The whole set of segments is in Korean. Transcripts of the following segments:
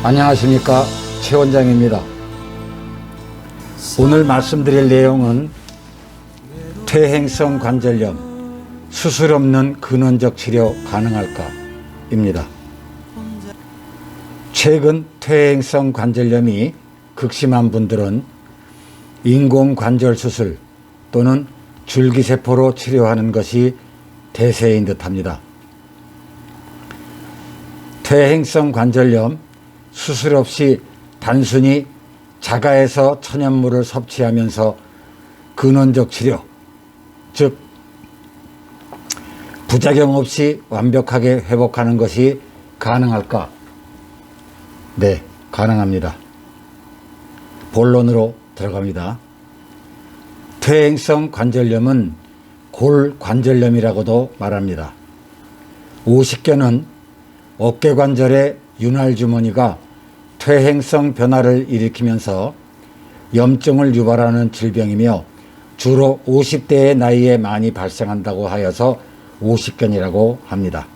안녕하십니까, 최 원장입니다. 오늘 말씀드릴 내용은 퇴행성 관절염, 수술 없는 근원적 치료 가능할까? 입니다. 최근 퇴행성 관절염이 극심한 분들은 인공관절 수술 또는 줄기세포로 치료하는 것이 대세인 듯합니다. 퇴행성 관절염, 수술 없이 단순히 자가에서 천연물을 섭취하면서 근원적 치료, 즉 부작용 없이 완벽하게 회복하는 것이 가능할까? 네, 가능합니다. 본론으로 들어갑니다. 퇴행성 관절염은 골관절염이라고도 말합니다. 50견은 어깨관절의 윤활주머니가 퇴행성 변화를 일으키면서 염증을 유발하는 질병이며 주로 50대의 나이에 많이 발생한다고 하여서 50견이라고 합니다.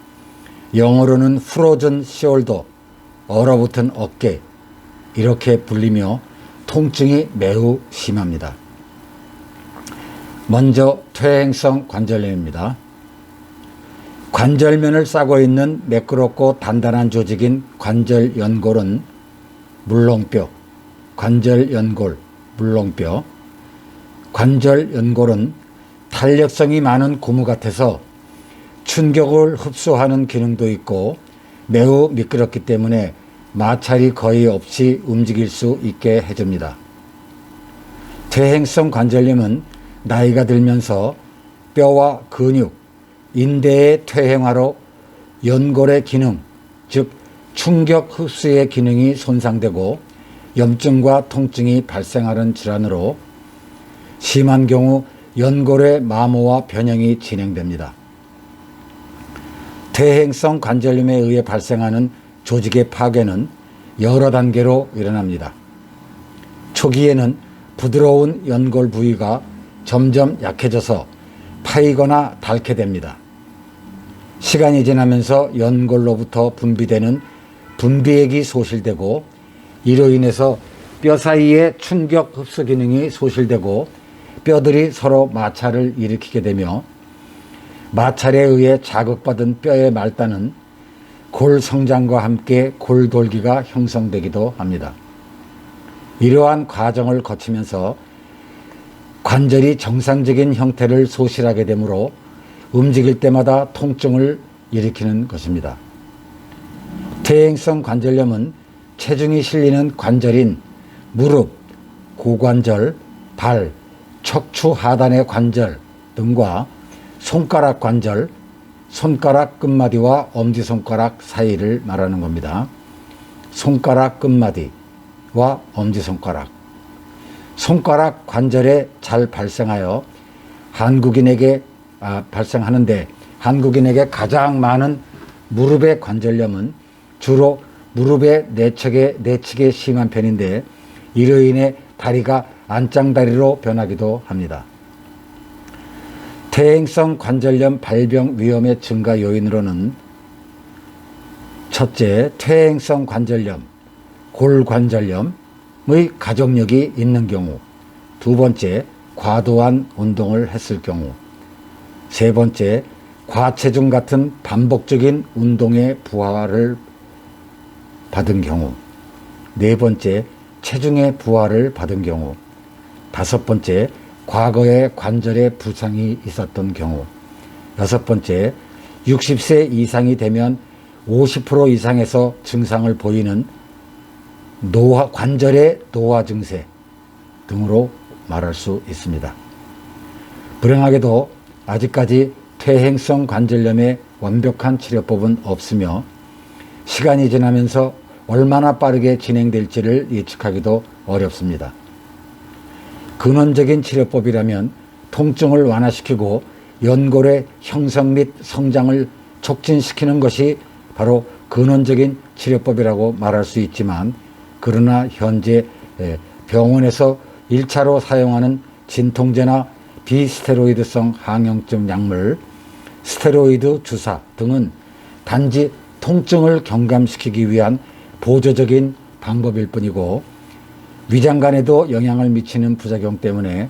영어로는 프로즌 숄더, 얼어붙은 어깨 이렇게 불리며 통증이 매우 심합니다. 먼저 퇴행성 관절염입니다. 관절면을 싸고 있는 매끄럽고 단단한 조직인 관절연골은 물렁뼈, 관절연골, 물렁뼈. 관절연골은 탄력성이 많은 고무 같아서 충격을 흡수하는 기능도 있고 매우 미끄럽기 때문에 마찰이 거의 없이 움직일 수 있게 해줍니다. 퇴행성 관절염은 나이가 들면서 뼈와 근육, 인대의 퇴행화로 연골의 기능, 즉 충격 흡수의 기능이 손상되고 염증과 통증이 발생하는 질환으로 심한 경우 연골의 마모와 변형이 진행됩니다. 퇴행성 관절염에 의해 발생하는 조직의 파괴는 여러 단계로 일어납니다. 초기에는 부드러운 연골 부위가 점점 약해져서 파이거나 닳게 됩니다. 시간이 지나면서 연골로부터 분비되는 분비액이 소실되고 이로 인해서 뼈 사이의 충격 흡수 기능이 소실되고 뼈들이 서로 마찰을 일으키게 되며 마찰에 의해 자극받은 뼈의 말단은 골 성장과 함께 골돌기가 형성되기도 합니다. 이러한 과정을 거치면서 관절이 정상적인 형태를 소실하게 되므로 움직일 때마다 통증을 일으키는 것입니다. 퇴행성 관절염은 체중이 실리는 관절인 무릎, 고관절, 발, 척추 하단의 관절 등과 손가락 관절, 손가락 끝마디와 엄지손가락 사이를 말하는 겁니다. 손가락 끝마디와 엄지손가락. 손가락 관절에 잘 발생하여 발생하는데 한국인에게 가장 많은 무릎의 관절염은 주로 무릎의 내측에 심한 편인데 이로 인해 다리가 안짱다리로 변하기도 합니다. 퇴행성 관절염 발병 위험의 증가 요인으로는 첫째, 퇴행성 관절염, 골관절염의 가족력이 있는 경우, 두 번째, 과도한 운동을 했을 경우, 세 번째, 과체중 같은 반복적인 운동의 부하를 받은 경우, 네 번째, 체중의 부하를 받은 경우, 다섯 번째, 과거에 관절에 부상이 있었던 경우, 여섯 번째, 60세 이상이 되면 50% 이상에서 증상을 보이는 관절의 노화 증세 등으로 말할 수 있습니다. 불행하게도 아직까지 퇴행성 관절염의 완벽한 치료법은 없으며 시간이 지나면서 얼마나 빠르게 진행될지를 예측하기도 어렵습니다. 근원적인 치료법이라면 통증을 완화시키고 연골의 형성 및 성장을 촉진시키는 것이 바로 근원적인 치료법이라고 말할 수 있지만 그러나 현재 병원에서 1차로 사용하는 진통제나 비스테로이드성 항염증 약물, 스테로이드 주사 등은 단지 통증을 경감시키기 위한 보조적인 방법일 뿐이고 위장관에도 영향을 미치는 부작용 때문에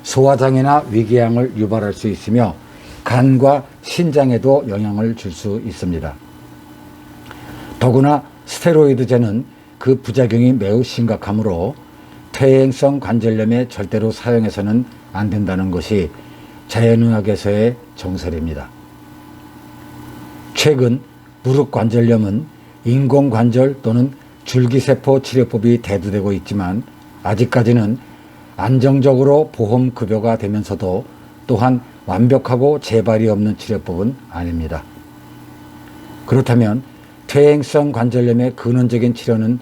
소화장애나 위궤양을 유발할 수 있으며 간과 신장에도 영향을 줄 수 있습니다. 더구나 스테로이드제는 그 부작용이 매우 심각하므로 퇴행성 관절염에 절대로 사용해서는 안 된다는 것이 자연의학에서의 정설입니다. 최근 무릎 관절염은 인공관절 또는 줄기세포 치료법이 대두되고 있지만 아직까지는 안정적으로 보험급여가 되면서도 또한 완벽하고 재발이 없는 치료법은 아닙니다. 그렇다면 퇴행성 관절염의 근원적인 치료는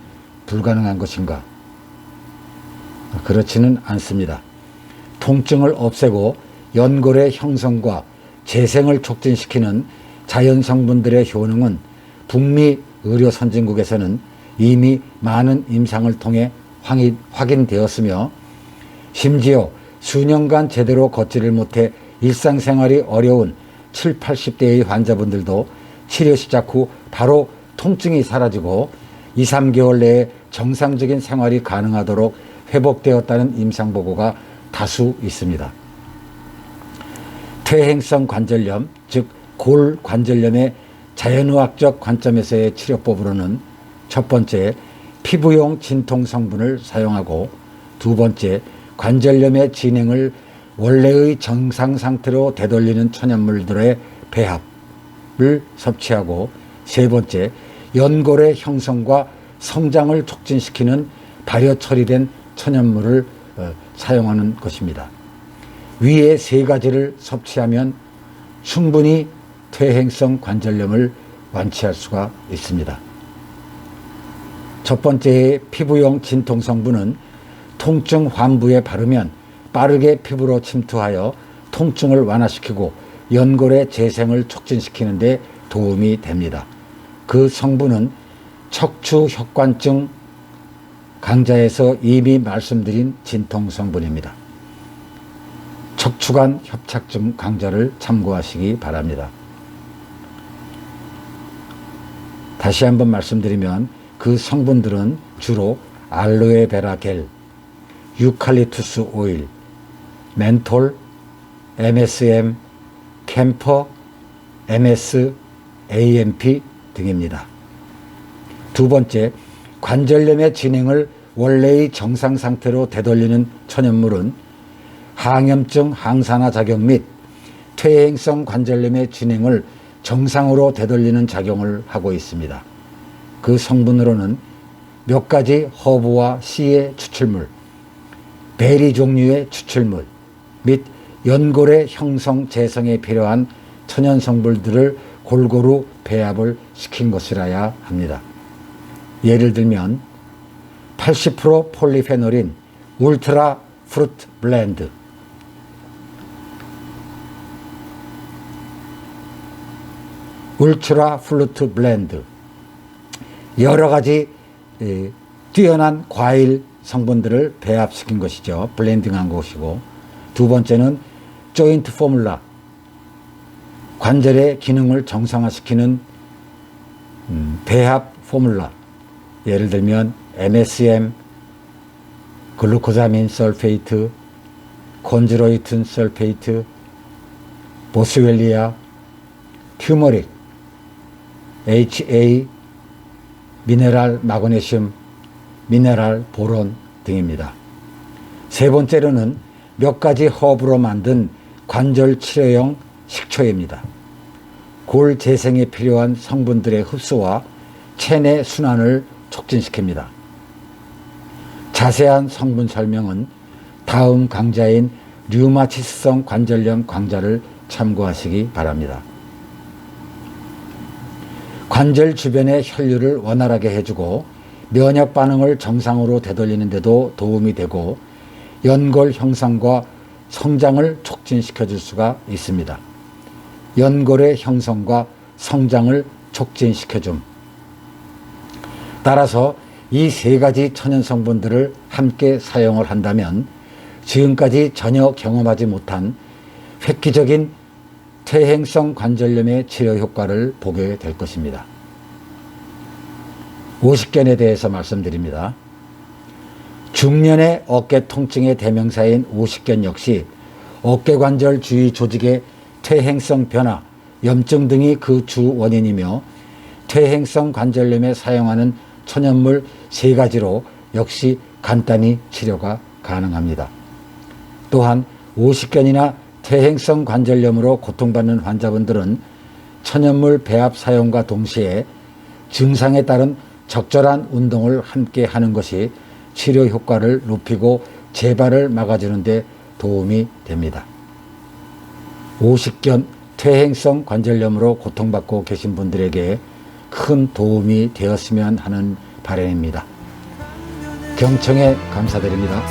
불가능한 것인가? 그렇지는 않습니다. 통증을 없애고 연골의 형성과 재생을 촉진시키는 자연 성분들의 효능은 북미 의료 선진국에서는 이미 많은 임상을 통해 확인되었으며 심지어 수년간 제대로 걷지를 못해 일상생활이 어려운 7, 80대의 환자분들도 치료 시작 후 바로 통증이 사라지고 2, 3개월 내에 정상적인 생활이 가능하도록 회복되었다는 임상보고가 다수 있습니다. 퇴행성 관절염, 즉 골관절염의 자연의학적 관점에서의 치료법으로는 첫 번째, 피부용 진통 성분을 사용하고 두 번째, 관절염의 진행을 원래의 정상 상태로 되돌리는 천연물들의 배합을 섭취하고 세 번째, 연골의 형성과 성장을 촉진시키는 발효 처리된 천연물을 사용하는 것입니다. 위의 세 가지를 섭취하면 충분히 퇴행성 관절염을 완치할 수가 있습니다. 첫 번째의 피부용 진통 성분은 통증 환부에 바르면 빠르게 피부로 침투하여 통증을 완화시키고 연골의 재생을 촉진시키는 데 도움이 됩니다. 그 성분은 척추혈관증 강좌에서 이미 말씀드린 진통 성분입니다. 척추관 협착증 강좌를 참고하시기 바랍니다. 다시 한번 말씀드리면 그 성분들은 주로 알로에베라 겔, 유칼립투스 오일, 멘톨, MSM, 캠퍼, MS, AMP 등입니다. 두 번째, 관절염의 진행을 원래의 정상 상태로 되돌리는 천연물은 항염증 항산화 작용 및 퇴행성 관절염의 진행을 정상으로 되돌리는 작용을 하고 있습니다. 그 성분으로는 몇 가지 허브와 씨의 추출물, 베리 종류의 추출물 및 연골의 형성 재성에 필요한 천연 성분들을 골고루 배합을 시킨 것이라야 합니다. 예를 들면 80% 폴리페놀인 울트라 프루트 블렌드, 울트라 플루트 블렌드, 여러 가지 뛰어난 과일 성분들을 배합시킨 것이죠. 블렌딩한 것이고, 두 번째는 조인트 포뮬라, 관절의 기능을 정상화시키는 배합 포뮬라, 예를 들면 MSM, 글루코사민 설페이트, 콘즈로이틴 설페이트, 보스웰리아, 튜머릭, HA, 미네랄 마그네슘, 미네랄 보론 등입니다. 세 번째로는 몇 가지 허브로 만든 관절 치료용 식초입니다. 골 재생에 필요한 성분들의 흡수와 체내 순환을 촉진시킵니다. 자세한 성분 설명은 다음 강좌인 류마티스성 관절염 강좌를 참고하시기 바랍니다. 관절 주변의 혈류를 원활하게 해주고 면역 반응을 정상으로 되돌리는 데도 도움이 되고 연골 형성과 성장을 촉진시켜 줄 수가 있습니다. 연골의 형성과 성장을 촉진시켜 줌. 따라서 이 세 가지 천연 성분들을 함께 사용을 한다면 지금까지 전혀 경험하지 못한 획기적인 퇴행성 관절염의 치료 효과를 보게 될 것입니다. 오십견에 대해서 말씀드립니다. 중년의 어깨 통증의 대명사인 오십견 역시 어깨관절 주위 조직의 퇴행성 변화, 염증 등이 그 주 원인이며 퇴행성 관절염에 사용하는 천연물 3가지로 역시 간단히 치료가 가능합니다. 또한 오십견이나 퇴행성 관절염으로 고통받는 환자분들은 천연물 배합 사용과 동시에 증상에 따른 적절한 운동을 함께 하는 것이 치료 효과를 높이고 재발을 막아주는 데 도움이 됩니다. 오십견 퇴행성 관절염으로 고통받고 계신 분들에게 큰 도움이 되었으면 하는 바람입니다. 경청에 감사드립니다.